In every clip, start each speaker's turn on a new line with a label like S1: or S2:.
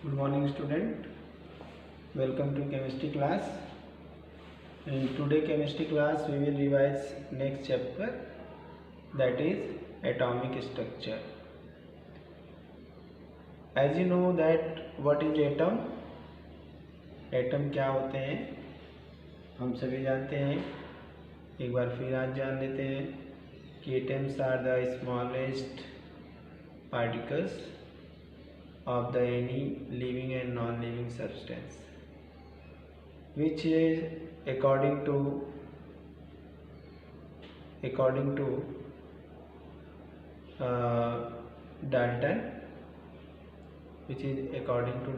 S1: Good morning student, welcome to chemistry class. In today chemistry class we will revise next chapter, that is atomic structure. As you know that what is atom? Atom क्या होते हैं हम सभी जानते हैं। एक बार फिर आज जान लेते हैं कि atoms are the smallest particles of the any living and non-living substance, which is according to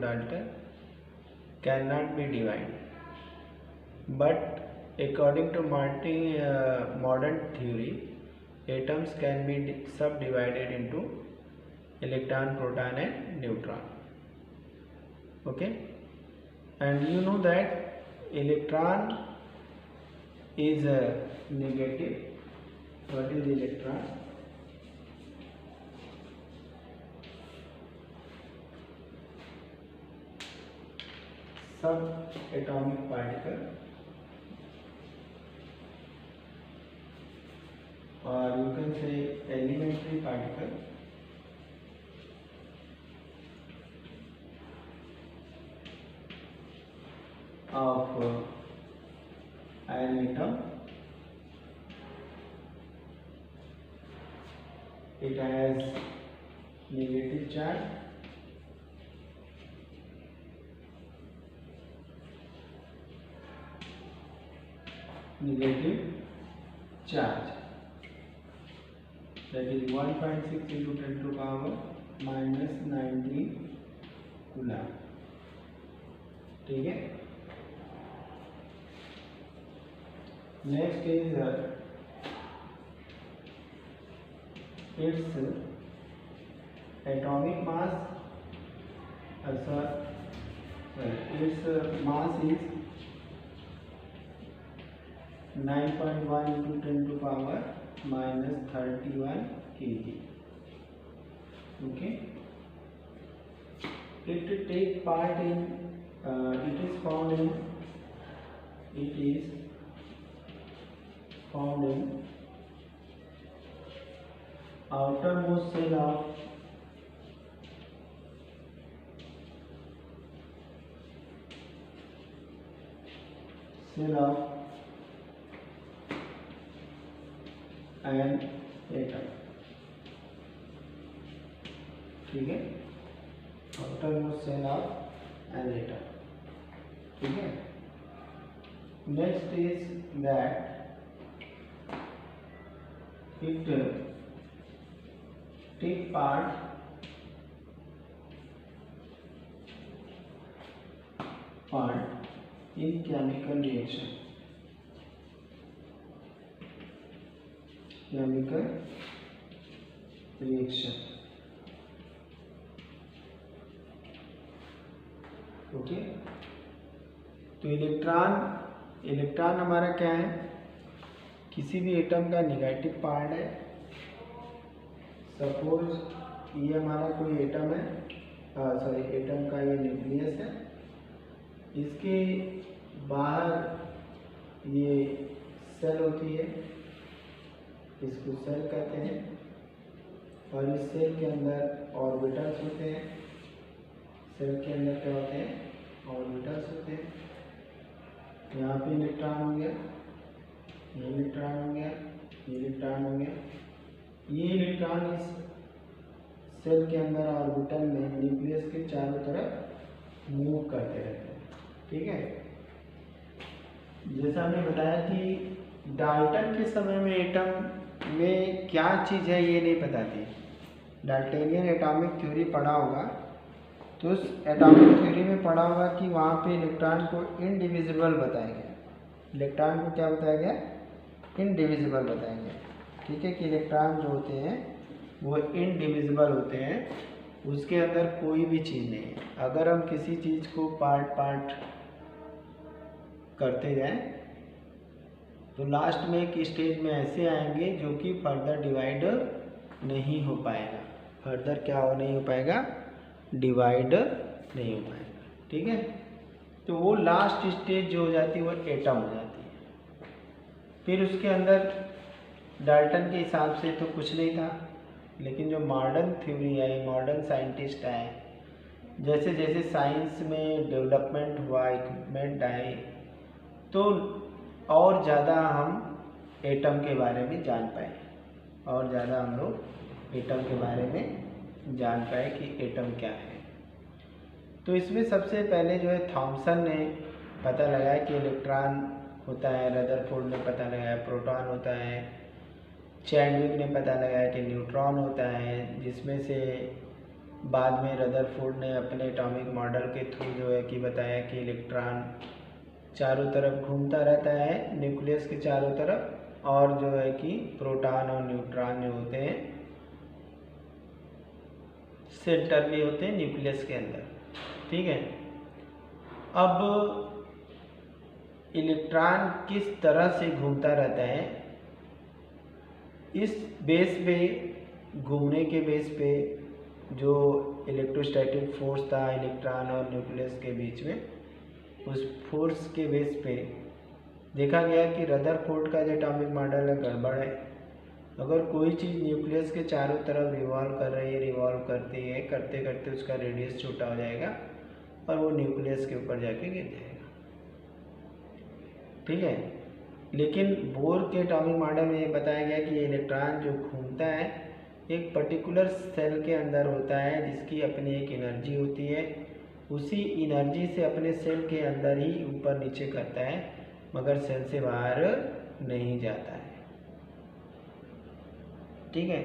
S1: Dalton, cannot be divided, but according to modern theory, atoms can be subdivided into electron, proton and neutron. Okay, and you know that electron is negative. What is electron? Subatomic particle, or you can say elementary particle of an atom. It has negative charge, that is 1.6 into 10 to power minus 19 coulomb. ठीक है, next is its atomic mass. Its mass is 9.1 into 10 to power minus 31 kg. Okay, it take part in it is found in outermost cell of an atom. ठीक है, outermost cell of an atom. ठीक है, next is that it take part in chemical reaction. Okay, तो electron हमारा क्या है? किसी भी एटम का नेगेटिव पार्ट है। सपोज ये हमारा कोई एटम है, एटम का ये न्यूक्लियस है, इसके बाहर ये सेल होती है, इसको सेल कहते हैं, और इस सेल के अंदर ऑर्बिटल्स होते हैं। सेल के अंदर क्या होते हैं? ऑर्बिटल्स होते हैं। यहाँ पे इलेक्ट्रॉन हो गया, ये इलेक्ट्रॉन हो गया, ये इलेक्ट्रॉन हो गया। ये इलेक्ट्रॉन इस सेल के अंदर ऑर्बिटल में न्यूक्लियस के चारों तरफ मूव करते रहते हैं। ठीक है, जैसा हमने बताया कि डाल्टन के समय में एटम में क्या चीज़ है ये नहीं पता थी। डाल्टेनियन एटॉमिक थ्योरी पढ़ा होगा, तो उस एटॉमिक थ्योरी में पढ़ा होगा कि वहाँ पे इलेक्ट्रॉन को इनडिविजिबल बताया गया। इलेक्ट्रॉन को क्या बताया गया? इनडिविजिबल बताया गया। ठीक है, कि इलेक्ट्रॉन जो होते हैं वो इनडिविजिबल होते हैं, उसके अंदर कोई भी चीज़ नहीं है। अगर हम किसी चीज़ को पार्ट करते जाएं तो लास्ट में एक स्टेज में ऐसे आएंगे जो कि फर्दर डिवाइड नहीं हो पाएगा। फर्दर क्या नहीं हो पाएगा? डिवाइड नहीं हो पाएगा। ठीक है, तो वो लास्ट स्टेज जो हो जाती है वो एटम हो जाती है। फिर उसके अंदर डाल्टन के हिसाब से तो कुछ नहीं था, लेकिन जो मॉडर्न थ्योरी आई, मॉडर्न साइंटिस्ट आए, जैसे जैसे साइंस में डेवलपमेंट हुआ, इक्विपमेंट आए, तो और ज़्यादा हम एटम के बारे में जान पाए, और ज़्यादा हम लोग एटम के बारे में जान पाए कि एटम क्या है। तो इसमें सबसे पहले जो है थॉमसन ने पता लगाया कि इलेक्ट्रॉन होता है, रदरफोर्ड ने पता लगाया प्रोटॉन होता है, चैडविक ने पता लगाया कि न्यूट्रॉन होता है, जिसमें से बाद में रदरफोर्ड ने अपने एटॉमिक मॉडल के थ्रू जो है कि बताया कि इलेक्ट्रॉन चारों तरफ घूमता रहता है न्यूक्लियस के चारों तरफ, और जो है कि प्रोटॉन और न्यूट्रॉन जो होते हैं सेंटर में होते हैं न्यूक्लियस के अंदर। ठीक है, अब इलेक्ट्रॉन किस तरह से घूमता रहता है, इस बेस पे, घूमने के बेस पे जो इलेक्ट्रोस्टैटिक फोर्स था इलेक्ट्रॉन और न्यूक्लियस के बीच में, उस फोर्स के बेस पे देखा गया कि रदरफोर्ड का जो एटॉमिक मॉडल है गड़बड़ है। अगर कोई चीज़ न्यूक्लियस के चारों तरफ रिवॉल्व कर रही है, रिवॉल्व करती है, करते करते उसका रेडियस छोटा हो जाएगा और वो न्यूक्लियस के ऊपर जाके गिर जाएगा। ठीक है, लेकिन बोर के एटॉमिक मॉडल में ये बताया गया कि ये इलेक्ट्रॉन जो घूमता है एक पर्टिकुलर सेल के अंदर होता है, जिसकी अपनी एक एनर्जी होती है, उसी एनर्जी से अपने सेल के अंदर ही ऊपर नीचे करता है, मगर सेल से बाहर नहीं जाता है। ठीक है,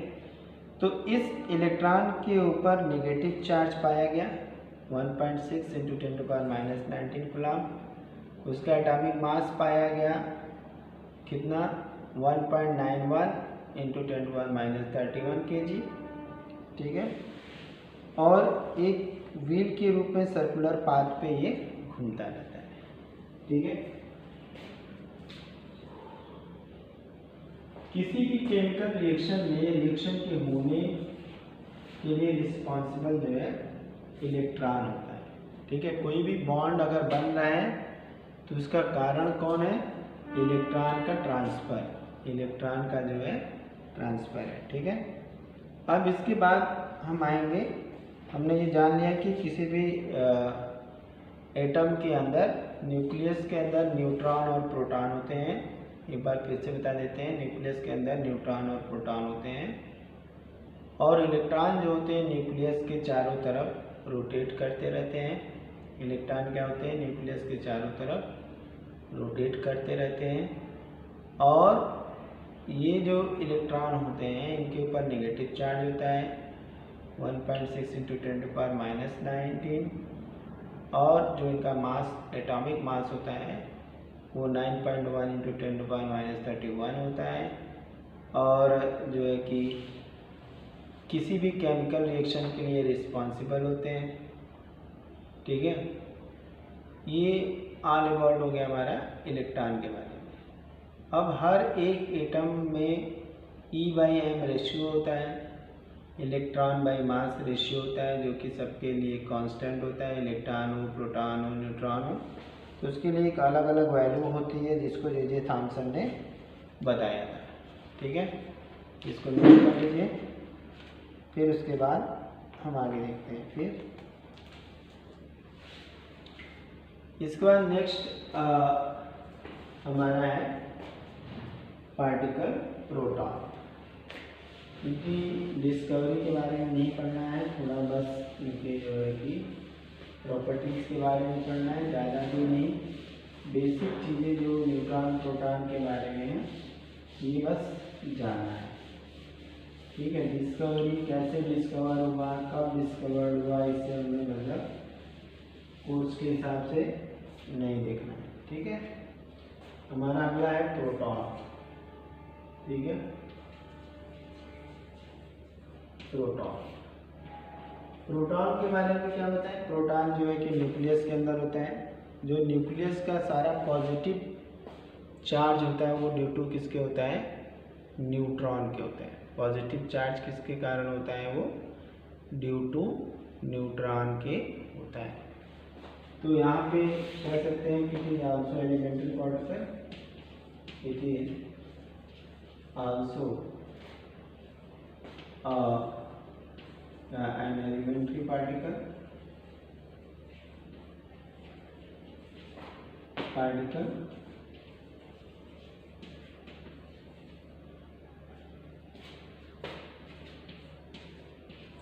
S1: तो इस इलेक्ट्रॉन के ऊपर नेगेटिव चार्ज पाया गया 1.6 × 10⁻⁻19 कूलम। उसका एटॉमिक मास पाया गया कितना 1.91 × 10⁻31 kg। ठीक है, और एक व्हील के रूप में सर्कुलर पाथ पे ये घूमता रहता है। ठीक है, किसी भी केमिकल रिएक्शन में रिएक्शन के होने के लिए रिस्पॉन्सिबल जो है इलेक्ट्रॉन होता है। ठीक है, कोई भी बॉन्ड अगर बन रहा है तो उसका कारण कौन है, इलेक्ट्रॉन का ट्रांसफ़र, इलेक्ट्रॉन का जो है ट्रांसफ़र है। ठीक है, अब इसके बाद हम आएंगे, हमने ये जान लिया कि किसी भी एटम के अंदर, न्यूक्लियस के अंदर न्यूट्रॉन और प्रोटॉन होते हैं। एक बार फिर से बता देते हैं, न्यूक्लियस के अंदर न्यूट्रॉन और प्रोटॉन होते हैं, और इलेक्ट्रॉन जो होते हैं न्यूक्लियस के चारों तरफ रोटेट करते रहते हैं। इलेक्ट्रॉन क्या होते हैं, न्यूक्लियस के चारों तरफ रोटेट करते रहते हैं, और ये जो इलेक्ट्रॉन होते हैं इनके ऊपर नेगेटिव चार्ज होता है 1.6 × 10⁻⁻19, और जो इनका मास, एटॉमिक मास होता है वो 9.1 × 10⁻31 होता है, और जो है कि किसी भी केमिकल रिएक्शन के लिए रिस्पॉन्सिबल होते हैं। ठीक है, ये ऑल अबाउट हो गया हमारा इलेक्ट्रॉन के बारे में। अब हर एक एटम में E/m रेशियो होता है, इलेक्ट्रॉन बाई मास रेशियो होता है, जो कि सबके लिए कांस्टेंट होता है, इलेक्ट्रॉन हो, प्रोटॉन हो, न्यूट्रॉन हो, तो उसके लिए एक अलग अलग वैल्यू होती है जिसको जे थॉमसन ने बताया था। ठीक है, इसको नोट कर लीजिए, फिर उसके बाद हम आगे देखते हैं। फिर इसके बाद नेक्स्ट हमारा है पार्टिकल प्रोटॉन। इनकी डिस्कवरी के बारे में नहीं पढ़ना है, थोड़ा बस इनके जो है कि प्रॉपर्टीज़ के बारे में पढ़ना है, ज़्यादा भी नहीं, बेसिक चीज़ें जो न्यूट्रॉन प्रोटॉन के बारे में हैं ये बस जानना है। ठीक है, डिस्कवरी कैसे डिस्कवर हुआ, कब डिस्कवर हुआ, इससे हमें मतलब कोर्स के हिसाब से नहीं देखना है। ठीक है, हमारा अगला है प्रोटॉन। ठीक है, प्रोटॉन, प्रोटॉन के बारे में क्या बताएं। प्रोटॉन जो है कि न्यूक्लियस के अंदर होता है, जो न्यूक्लियस का सारा पॉजिटिव चार्ज होता है वो ड्यू टू किसके होता है, न्यूट्रॉन के होता है। पॉजिटिव चार्ज किसके कारण होता है, वो ड्यू टू न्यूट्रॉन के होता है। तो यहाँ पे कह सकते हैं कि it is also elementary particle, it is also an elementary particle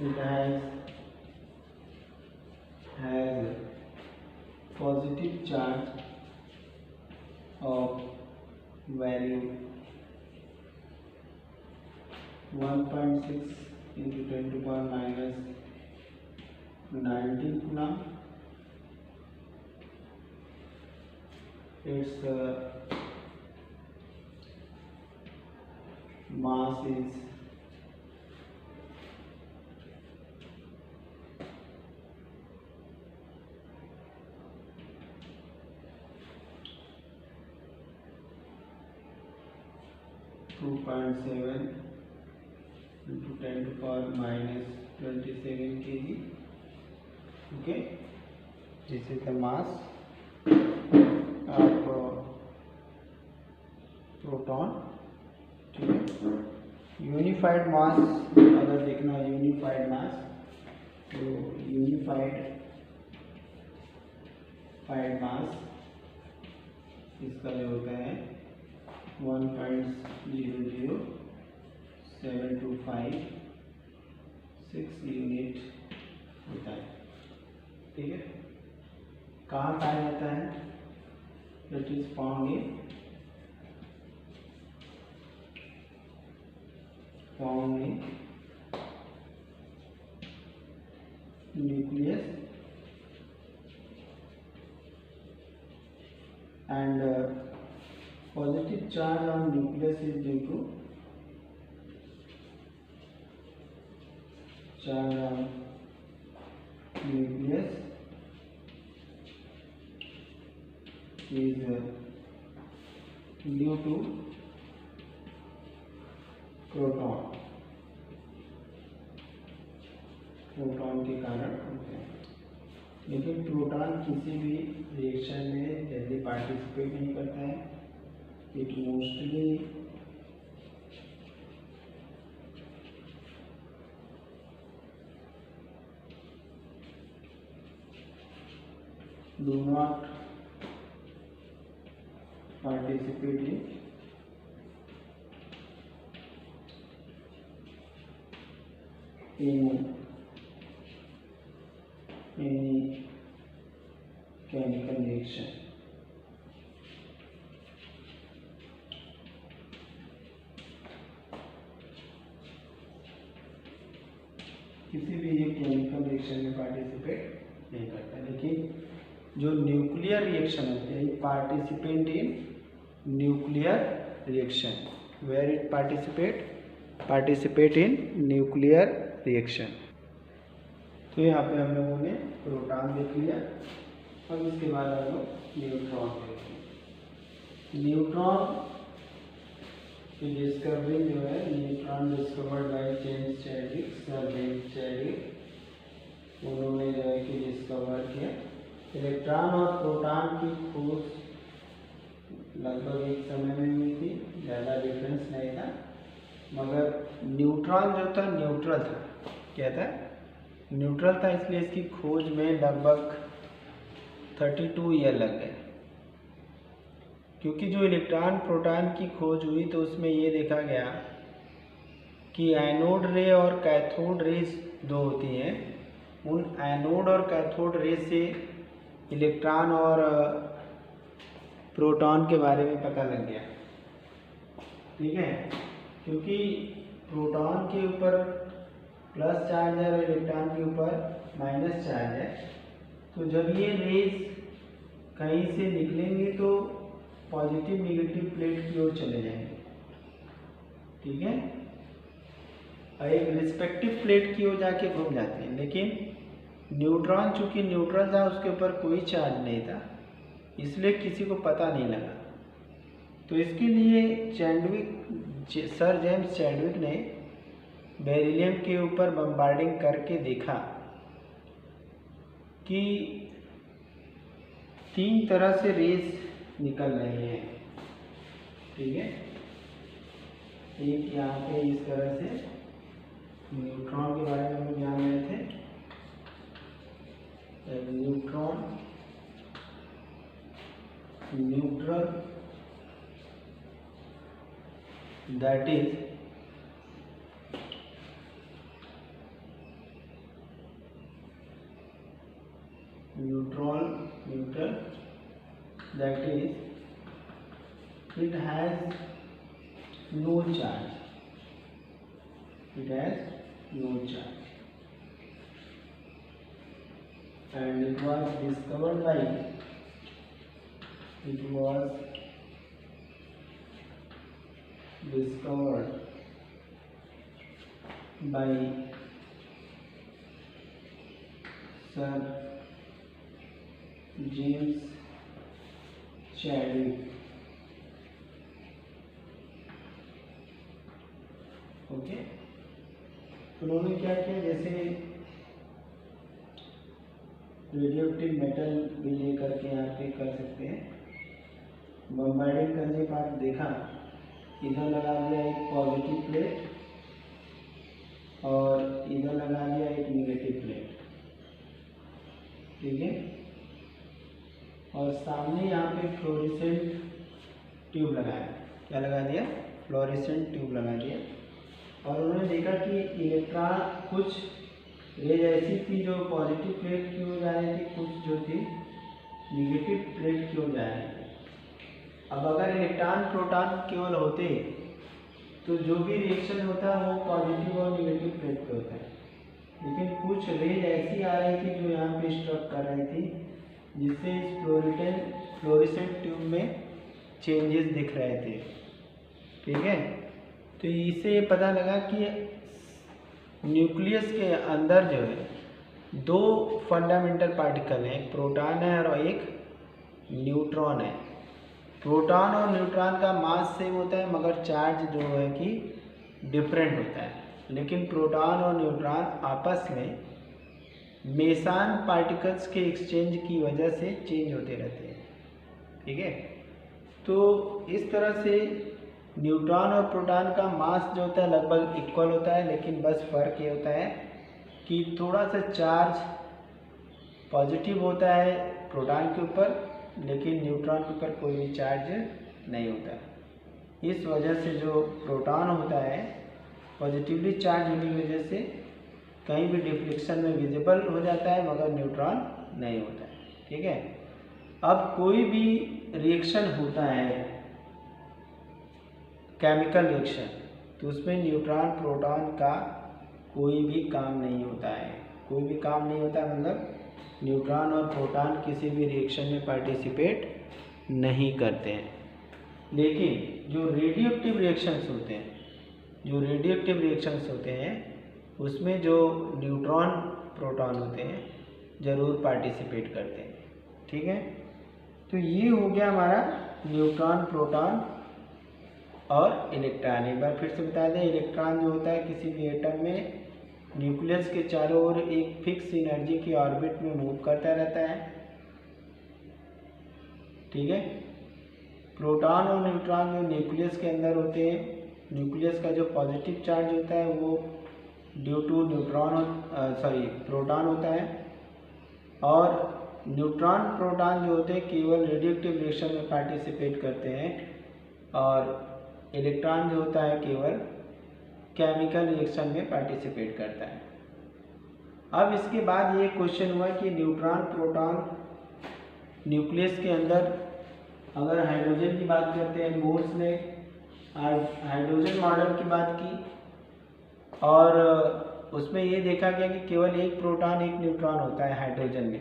S1: it has positive charge of value 1.6 into 10 to power minus 19 coulomb. Its mass is 2.7 into 10 to power minus 27 kg. Okay, this is the mass of proton. ठीक है, unified मास अगर देखना unified मास, तो unified मास इसका जो होता है 1.00725 unit होता है। ठीक है, कहाँ पाया जाता है? It is found in nucleus and positive charge on nucleus is due to charge on nucleus is due to proton के कारण होते हैं। लेकिन प्रोटॉन किसी भी रिएक्शन में जल्दी पार्टिसिपेट नहीं करता है। It mostly do not participate in any chemical reaction। किसी भी ये केमिकल रिएक्शन में पार्टिसिपेट नहीं करता। लेकिन जो न्यूक्लियर रिएक्शन होते हैं, participant in nuclear reaction, where it participate in nuclear reaction. तो यहाँ पे हम लोगों ने प्रोटॉन देख लिया। अब इसके बाद हम लोग न्यूट्रॉन देखेंगे। न्यूट्रॉन की डिस्कवरी जो है, neutron discovered by James Chadwick, sir James Chadwick, उन्होंने जो है कि डिस्कवर किया। इलेक्ट्रॉन और प्रोटॉन की खोज लगभग एक समय में हुई थी, ज़्यादा डिफरेंस नहीं था। मगर न्यूट्रॉन जो था न्यूट्रल था। क्या था? न्यूट्रल था, इसलिए इसकी खोज में लगभग 32 ईयर लग गए। क्योंकि जो इलेक्ट्रॉन प्रोटॉन की खोज हुई तो उसमें ये देखा गया कि एनोड रे और कैथोड रेज दो होती हैं। उन एनोड और कैथोड रे से इलेक्ट्रॉन और प्रोटॉन के बारे में पता लग गया। ठीक है, क्योंकि प्रोटॉन के ऊपर प्लस चार्ज है और इलेक्ट्रॉन के ऊपर माइनस चार्ज है। तो जब ये रेज कहीं से निकलेंगे तो पॉजिटिव निगेटिव प्लेट की ओर चले जाएंगे। ठीक है, और एक रिस्पेक्टिव प्लेट की ओर जाके घूम जाते हैं। लेकिन न्यूट्रॉन चूंकि न्यूट्रल था, उसके ऊपर कोई चार्ज नहीं था, इसलिए किसी को पता नहीं लगा। तो इसके लिए सर जेम्स चैडविक ने बेरिलियम के ऊपर बम्बार्डिंग करके देखा कि 3 तरह से रेस निकल रहे हैं, ठीक है। एक यहाँ पे इस तरह से न्यूट्रॉन के बारे में हम जान रहे थे, neutron, neutral, that is neutral, that is it has no charge, and it was discovered by Sir James Chadwick, okay. उन्होंने क्या किया, जैसे रेडियोएक्टिव मेटल भी लेकर के यहाँ पे कर सकते हैं, बम्बार्डिंग करने के बाद देखा, इधर लगा दिया एक पॉजिटिव प्लेट और इधर लगा दिया एक नेगेटिव प्लेट, ठीक है। और सामने यहाँ पे फ्लोरेसेंट ट्यूब लगाया, क्या लगा दिया, फ्लोरेसेंट ट्यूब लगा दिया। और उन्होंने देखा कि इलेक्ट्रॉन कुछ रेज ऐसी थी जो पॉजिटिव प्लेट की ओर जा रही थी, कुछ जो थी निगेटिव प्लेट की ओर जा रही थी। अब अगर इलेक्ट्रॉन प्रोटॉन केवल होते तो जो भी रिएक्शन होता है वो पॉजिटिव और निगेटिव प्लेट पे होता है, लेकिन कुछ रेज ऐसी आ रही थी जो यहाँ पे स्ट्रक कर रही थी, जिससे इस फ्लोरेसेंट ट्यूब में चेंजेस दिख रहे थे, ठीक है। तो इससे ये पता लगा कि न्यूक्लियस के अंदर जो है 2 फंडामेंटल पार्टिकल हैं, एक प्रोटॉन है और एक न्यूट्रॉन है। प्रोटॉन और न्यूट्रॉन का मास सेम होता है, मगर चार्ज जो है कि डिफरेंट होता है, लेकिन प्रोटॉन और न्यूट्रॉन आपस में मेसान पार्टिकल्स के एक्सचेंज की वजह से चेंज होते रहते हैं, ठीक है। तो इस तरह से न्यूट्रॉन और प्रोटॉन का मास जो होता है लगभग इक्वल होता है, लेकिन बस फर्क ये होता है कि थोड़ा सा चार्ज पॉजिटिव होता है प्रोटॉन के ऊपर, लेकिन न्यूट्रॉन के ऊपर कोई भी चार्ज नहीं होता है। इस वजह से जो प्रोटॉन होता है पॉजिटिवली चार्ज होने की वजह से कहीं भी डिफ्लेक्शन में विजिबल हो जाता है, मगर न्यूट्रॉन नहीं होता है, ठीक है। अब कोई भी रिएक्शन होता है, केमिकल रिएक्शन, तो उसमें न्यूट्रॉन प्रोटॉन का कोई भी काम नहीं होता है, कोई भी काम नहीं होता है, मतलब न्यूट्रॉन और प्रोटॉन किसी भी रिएक्शन में पार्टिसिपेट नहीं करते हैं। लेकिन जो रेडियोएक्टिव रिएक्शंस होते हैं, उसमें जो न्यूट्रॉन प्रोटॉन होते हैं ज़रूर पार्टिसिपेट करते हैं, ठीक है। तो ये हो गया हमारा न्यूट्रॉन, प्रोटॉन और इलेक्ट्रॉन। एक बार फिर से बता दें, इलेक्ट्रॉन जो होता है किसी भी एटम में न्यूक्लियस के चारों ओर एक फिक्स एनर्जी की ऑर्बिट में मूव करता रहता है, ठीक है। प्रोटॉन और न्यूट्रॉन जो न्यूक्लियस के अंदर होते हैं, न्यूक्लियस का जो पॉजिटिव चार्ज होता है वो ड्यू टू प्रोटॉन होता है, और न्यूट्रॉन प्रोटॉन जो होते हैं केवल रेडियोएक्टिव रिएक्शन में पार्टिसिपेट करते हैं, और इलेक्ट्रॉन जो होता है केवल केमिकल रिएक्शन में पार्टिसिपेट करता है। अब इसके बाद ये क्वेश्चन हुआ कि न्यूट्रॉन प्रोटॉन न्यूक्लियस के अंदर, अगर हाइड्रोजन की बात करते हैं, बोर्स ने हाइड्रोजन मॉडल की बात की और उसमें ये देखा गया कि केवल एक प्रोटॉन एक न्यूट्रॉन होता है हाइड्रोजन में।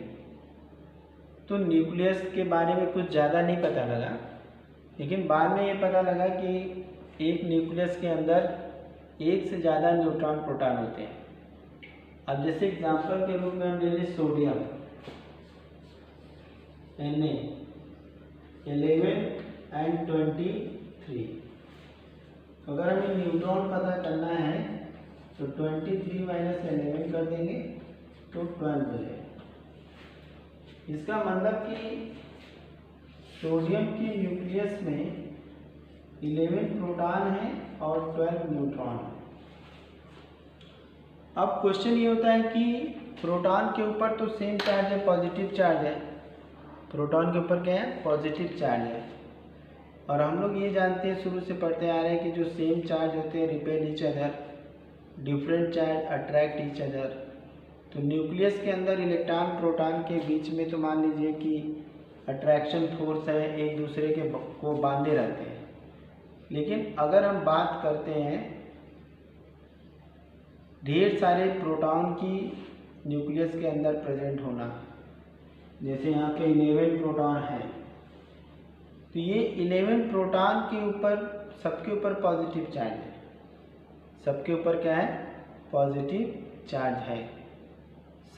S1: तो न्यूक्लियस के बारे में कुछ ज़्यादा नहीं पता लगा, लेकिन बाद में ये पता लगा कि एक न्यूक्लियस के अंदर एक से ज़्यादा न्यूट्रॉन प्रोटॉन होते हैं। अब जैसे एग्जांपल के रूप में हम ले लें सोडियम Na11 and 23। अगर हमें न्यूट्रॉन पता करना है तो 23 - 11 कर देंगे तो 12 मिलेगा। इसका मतलब कि सोडियम की न्यूक्लियस में 11 प्रोटॉन है और 12 न्यूट्रॉन है। अब क्वेश्चन ये होता है कि प्रोटॉन के ऊपर तो सेम चार्ज है, पॉजिटिव चार्ज है। प्रोटॉन के ऊपर क्या है? पॉजिटिव चार्ज है। और हम लोग ये जानते हैं, शुरू से पढ़ते आ रहे हैं कि जो सेम चार्ज होते हैं repel each other, different charge attract each other. तो न्यूक्लियस के अंदर इलेक्ट्रॉन प्रोटॉन के बीच में तो मान लीजिए कि अट्रैक्शन फोर्स है, एक दूसरे के को बांधे रहते हैं। लेकिन अगर हम बात करते हैं ढेर सारे प्रोटॉन की न्यूक्लियस के अंदर प्रेजेंट होना, जैसे यहाँ पे 11 प्रोटॉन है, तो ये 11 प्रोटॉन के ऊपर सबके ऊपर पॉजिटिव चार्ज है। सबके ऊपर क्या है? पॉजिटिव चार्ज है।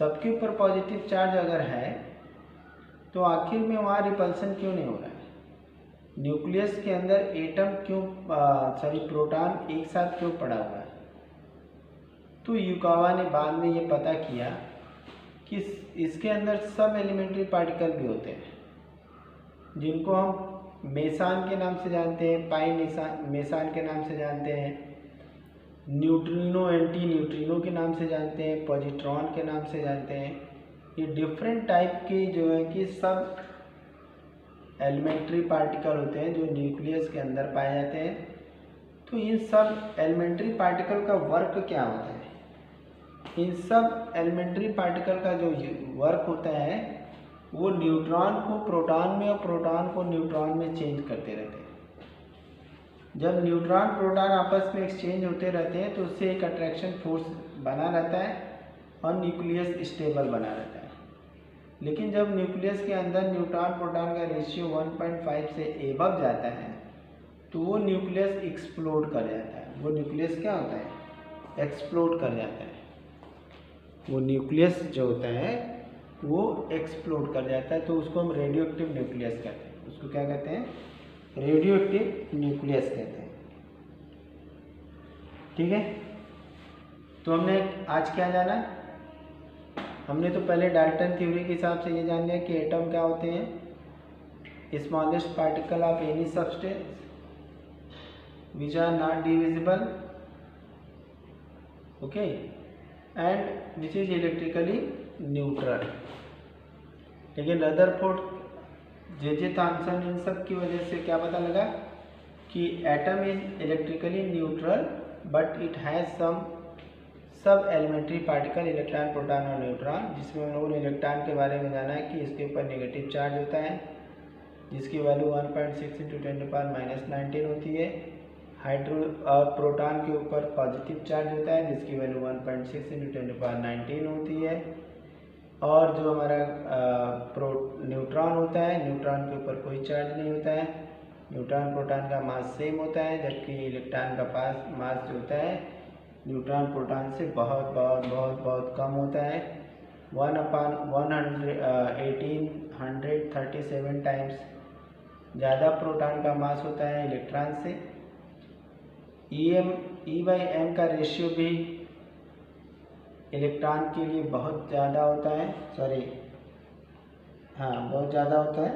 S1: सबके ऊपर पॉजिटिव चार्ज अगर है तो आखिर में वहाँ रिपल्सन क्यों नहीं हो रहा है? न्यूक्लियस के अंदर एटम क्यों प्रोटॉन एक साथ क्यों पड़ा हुआ है? तो युकावा ने बाद में ये पता किया कि इसके अंदर सब एलिमेंट्री पार्टिकल भी होते हैं, जिनको हम मेसान के नाम से जानते हैं, पाई मेसान के नाम से जानते हैं, न्यूट्रिनो एंटी न्यूट्रिनो के नाम से जानते हैं, पॉजिट्रॉन के नाम से जानते हैं। ये डिफरेंट टाइप के जो है कि सब एलिमेंट्री पार्टिकल होते हैं जो न्यूक्लियस के अंदर पाए जाते हैं। तो इन सब एलिमेंट्री पार्टिकल का वर्क क्या होता है? इन सब एलिमेंट्री पार्टिकल का जो वर्क होता है वो न्यूट्रॉन को प्रोटॉन में और प्रोटॉन को न्यूट्रॉन में चेंज करते रहते हैं। जब न्यूट्रॉन प्रोटॉन आपस में एक्सचेंज होते रहते हैं तो उससे एक अट्रैक्शन फोर्स बना रहता है और न्यूक्लियस स्टेबल बना रहता है। लेकिन जब न्यूक्लियस के अंदर न्यूट्रॉन प्रोटॉन का रेशियो 1.5 से एबव जाता है तो वो न्यूक्लियस एक्सप्लोड कर जाता है। वो न्यूक्लियस क्या होता है? एक्सप्लोड कर जाता है। वो न्यूक्लियस जो होता है वो एक्सप्लोड कर जाता है, तो उसको हम रेडियो एक्टिव न्यूक्लियस कहते हैं। उसको क्या कहते हैं? रेडियो एक्टिव न्यूक्लियस कहते हैं। ठीक है, तो हमने आज क्या जाना? हमने तो पहले डाल्टन थ्योरी के हिसाब से ये जान लिया कि एटम क्या होते हैं? Smallest particle of any substance which are not divisible, okay, and which is electrically neutral। लेकिन रदरफोर्ड, जे थॉम्सन, इन सब की वजह से क्या पता लगा कि atom is electrically neutral but it has some sub elementary particle, electron proton और न्यूट्रॉन, जिसमें हम लोगों ने इलेक्ट्रॉन के बारे में जाना है कि इसके ऊपर नेगेटिव चार्ज होता है जिसकी वैल्यू 1.6 × 10⁻⁻19 होती है। हाइड्रो और प्रोटॉन के ऊपर पॉजिटिव चार्ज होता है जिसकी वैल्यू 1.6 × 10⁻19 होती है। और जो हमारा न्यूट्रॉन होता है, न्यूट्रॉन के ऊपर कोई चार्ज नहीं होता है। न्यूट्रॉन प्रोटॉन का मास सेम होता है, जबकि इलेक्ट्रॉन का मास जो होता है न्यूट्रॉन प्रोटॉन से बहुत बहुत बहुत बहुत कम होता है। 1/1837 टाइम्स ज़्यादा प्रोटॉन का मास होता है इलेक्ट्रॉन से। E/m का रेशियो भी इलेक्ट्रॉन के लिए बहुत ज़्यादा होता है, बहुत ज़्यादा होता है।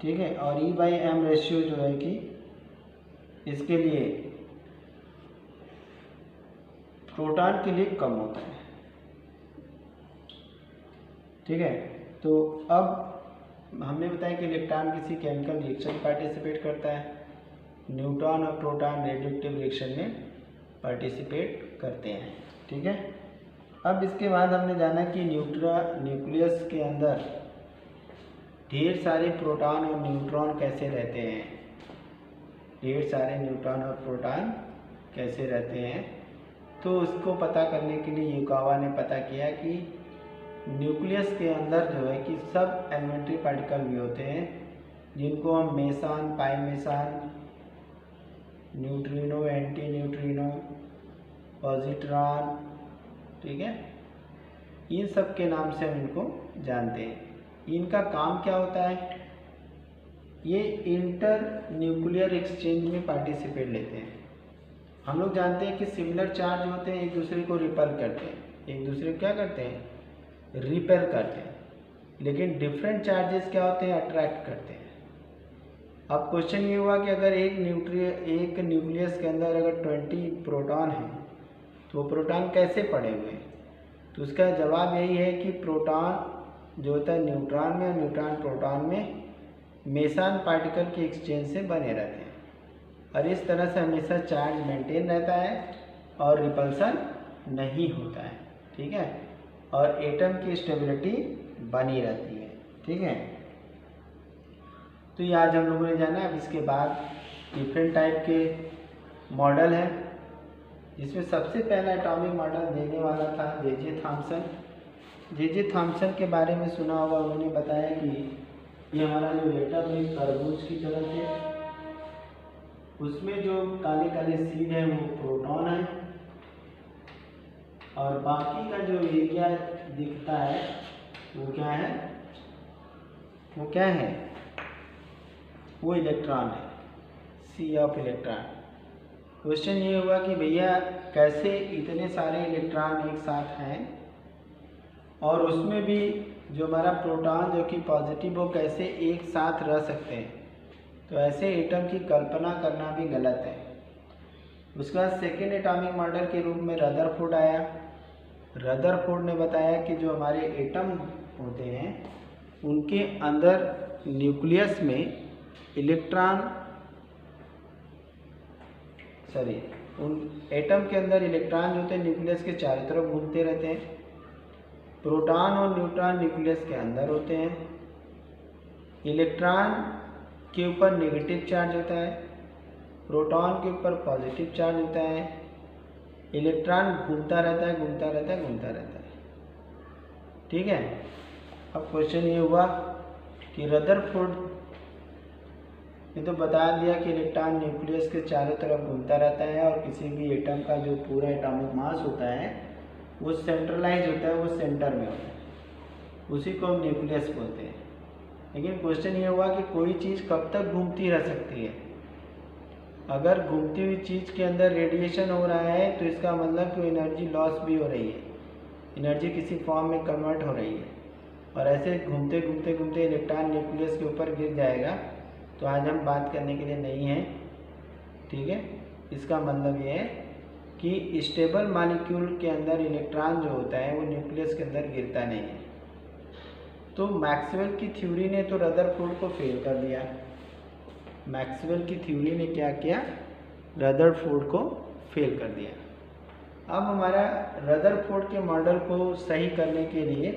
S1: ठीक है, और E/m रेशियो जो है कि इसके लिए प्रोटॉन के लिए कम होता है। ठीक है, तो अब हमने बताया कि इलेक्ट्रॉन किसी केमिकल रिएक्शन पार्टिसिपेट करता है, न्यूट्रॉन और प्रोटॉन रेडियोएक्टिव रिएक्शन में पार्टिसिपेट करते हैं। ठीक है, अब इसके बाद हमने जाना कि न्यूक्लियस के अंदर ढेर सारे प्रोटॉन और न्यूट्रॉन कैसे रहते हैं। ढेर सारे न्यूट्रॉन और प्रोटॉन कैसे रहते हैं, तो उसको पता करने के लिए युकावा ने पता किया कि न्यूक्लियस के अंदर जो है कि सब एलिमेंट्री पार्टिकल भी होते हैं जिनको हम meson, pi meson, neutrino, anti neutrino, positron, ठीक है, इन सब के नाम से हम इनको जानते हैं। इनका काम क्या होता है? ये इंटर न्यूक्लियर एक्सचेंज में पार्टिसिपेट लेते हैं। हम लोग जानते हैं कि सिमिलर चार्ज होते हैं, एक दूसरे को रिपेल करते हैं। एक दूसरे को क्या करते हैं? रिपेल करते हैं। लेकिन डिफरेंट चार्जेस क्या होते हैं, अट्रैक्ट करते हैं। अब क्वेश्चन ये हुआ कि अगर एक न्यूक्लियस के अंदर अगर 20 प्रोटॉन हैं तो वो प्रोटॉन कैसे पड़े हुए हैं, तो उसका जवाब यही है कि प्रोटॉन जो होता है न्यूट्रॉन में और न्यूट्रॉन प्रोटॉन में मेसन पार्टिकल के एक्सचेंज से बने रहते हैं, और इस तरह से हमेशा चार्ज मेंटेन रहता है और रिपल्सन नहीं होता है, ठीक है, और एटम की स्टेबिलिटी बनी रहती है, ठीक है। तो ये आज हम लोगों ने जाना। अब इसके बाद डिफरेंट टाइप के मॉडल हैं, जिसमें सबसे पहला एटॉमिक मॉडल देने वाला था जे जे थॉम्सन के बारे में सुना होगा। उन्होंने बताया कि ये हमारा जो एटम है तरबूज की तरह से, उसमें जो काले काले सीड है वो प्रोटॉन है, और बाकी का जो एरिया दिखता है वो क्या है, वो इलेक्ट्रॉन है, सी ऑफ इलेक्ट्रॉन। क्वेश्चन ये हुआ कि भैया कैसे इतने सारे इलेक्ट्रॉन एक साथ हैं, और उसमें भी जो हमारा प्रोटॉन जो कि पॉजिटिव हो कैसे एक साथ रह सकते हैं। तो ऐसे एटम की कल्पना करना भी गलत है। उसके बाद सेकेंड एटॉमिक मॉडल के रूप में रदरफोर्ड आया। रदरफोर्ड ने बताया कि जो हमारे एटम होते हैं उनके अंदर न्यूक्लियस में उन एटम के अंदर इलेक्ट्रॉन जो होते हैं न्यूक्लियस के चारों तरफ घूमते रहते हैं। प्रोटॉन और न्यूट्रॉन न्यूक्लियस के अंदर होते हैं। इलेक्ट्रॉन के ऊपर नेगेटिव चार्ज होता है, प्रोटॉन के ऊपर पॉजिटिव चार्ज होता है। इलेक्ट्रॉन घूमता रहता है, ठीक है। अब क्वेश्चन ये हुआ कि रदरफोर्ड ने तो बता दिया कि इलेक्ट्रॉन न्यूक्लियस के चारों तरफ घूमता रहता है, और किसी भी एटम का जो पूरा एटॉमिक मास होता है वो सेंट्रलाइज होता है, वो सेंटर में होता है, उसी को हम न्यूक्लियस बोलते हैं। लेकिन क्वेश्चन ये हुआ कि कोई चीज़ कब तक घूमती रह सकती है। अगर घूमती हुई चीज़ के अंदर रेडिएशन हो रहा है तो इसका मतलब कि एनर्जी लॉस भी हो रही है, एनर्जी किसी फॉर्म में कन्वर्ट हो रही है, और ऐसे घूमते घूमते इलेक्ट्रॉन न्यूक्लियस के ऊपर गिर जाएगा। तो आज हम बात करने के लिए नहीं है, ठीक है। इसका मतलब ये है कि स्टेबल मॉलिक्यूल के अंदर इलेक्ट्रॉन जो होता है वो न्यूक्लियस के अंदर गिरता नहीं है। तो मैक्सवेल की थ्योरी ने तो रदरफोर्ड को फेल कर दिया। मैक्सवेल की थ्योरी ने क्या किया, रदरफोर्ड को फेल कर दिया। अब हमारा रदरफोर्ड के मॉडल को सही करने के लिए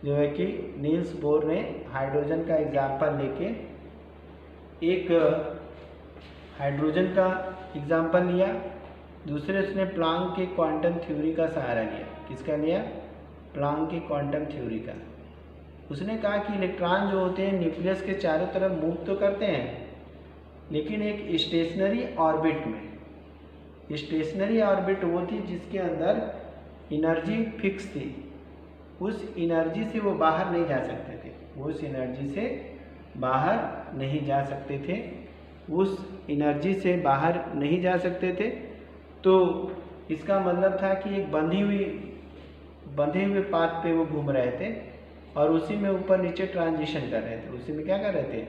S1: जो है कि नील्स बोर ने हाइड्रोजन का एग्जाम्पल लेके एक हाइड्रोजन का एग्जाम्पल लिया, दूसरे उसने प्लांक के क्वांटम थ्योरी का सहारा लिया। किसका लिया, प्लांक की क्वांटम थ्योरी का। उसने कहा कि इलेक्ट्रॉन जो होते हैं न्यूक्लियस के चारों तरफ मूव तो करते हैं, लेकिन एक स्टेशनरी ऑर्बिट में। स्टेशनरी ऑर्बिट वो थी जिसके अंदर एनर्जी फिक्स थी, उस एनर्जी से वो बाहर नहीं जा सकते थे, उस एनर्जी से बाहर नहीं जा सकते थे, उस एनर्जी से बाहर नहीं जा सकते थे। तो इसका मतलब था कि एक बंधे हुए पाथ पे वो घूम रहे थे, और उसी में ऊपर नीचे ट्रांजिशन कर रहे थे। उसी में क्या कर रहे थे,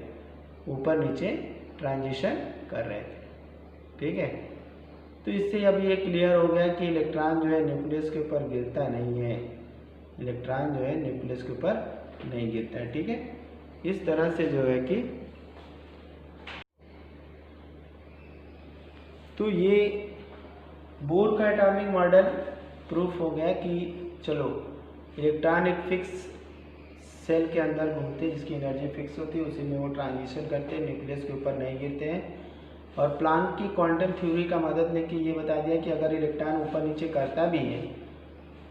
S1: ऊपर नीचे ट्रांजिशन कर रहे थे, ठीक है। तो इससे अब ये क्लियर हो गया कि इलेक्ट्रॉन जो है न्यूक्लियस के ऊपर गिरता नहीं है, इलेक्ट्रॉन जो है न्यूक्लियस के ऊपर नहीं गिरता है, ठीक है। इस तरह से जो है कि तो ये बोर का एटॉमिक मॉडल प्रूफ हो गया कि चलो इलेक्ट्रॉन एक फिक्स सेल के अंदर घूमते हैं जिसकी एनर्जी फिक्स होती है, उसी में वो ट्रांजिशन करते हैं, न्यूक्लियस के ऊपर नहीं गिरते हैं। और प्लांक की क्वांटम थ्योरी का मदद लेके ये बता दिया कि अगर इलेक्ट्रॉन ऊपर नीचे करता भी है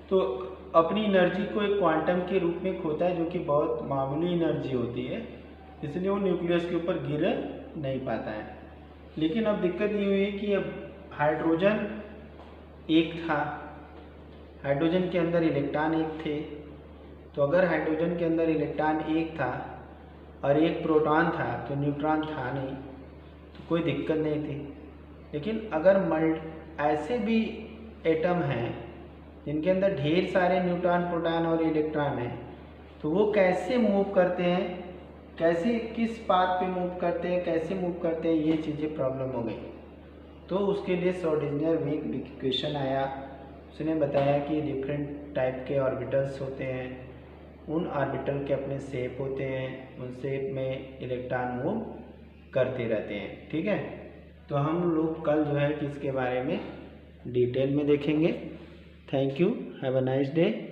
S1: तो अपनी एनर्जी को एक क्वांटम के रूप में खोता है, जो कि बहुत मामूली एनर्जी होती है, इसलिए वो न्यूक्लियस के ऊपर गिर नहीं पाता है। लेकिन अब दिक्कत ये हुई कि अब हाइड्रोजन एक था, हाइड्रोजन के अंदर इलेक्ट्रॉन एक थे। तो अगर हाइड्रोजन के अंदर इलेक्ट्रॉन एक था और एक प्रोटॉन था तो न्यूट्रॉन था नहीं, तो कोई दिक्कत नहीं थी। लेकिन अगर ऐसे भी एटम हैं जिनके अंदर ढेर सारे न्यूट्रॉन, प्रोटॉन और इलेक्ट्रॉन हैं, तो वो कैसे मूव करते हैं, कैसे किस पाथ पे मूव करते हैं, कैसे मूव करते हैं, ये चीज़ें प्रॉब्लम हो गई। तो उसके लिए श्रोडिंगर इक्वेशन आया। उसने बताया कि डिफरेंट टाइप के ऑर्बिटल्स होते हैं, उन ऑर्बिटल के अपने शेप होते हैं, उन शेप में इलेक्ट्रॉन मूव करते रहते हैं। ठीक है, तो हम लोग कल जो है कि इसके बारे में डिटेल में देखेंगे। Thank you, have a nice day.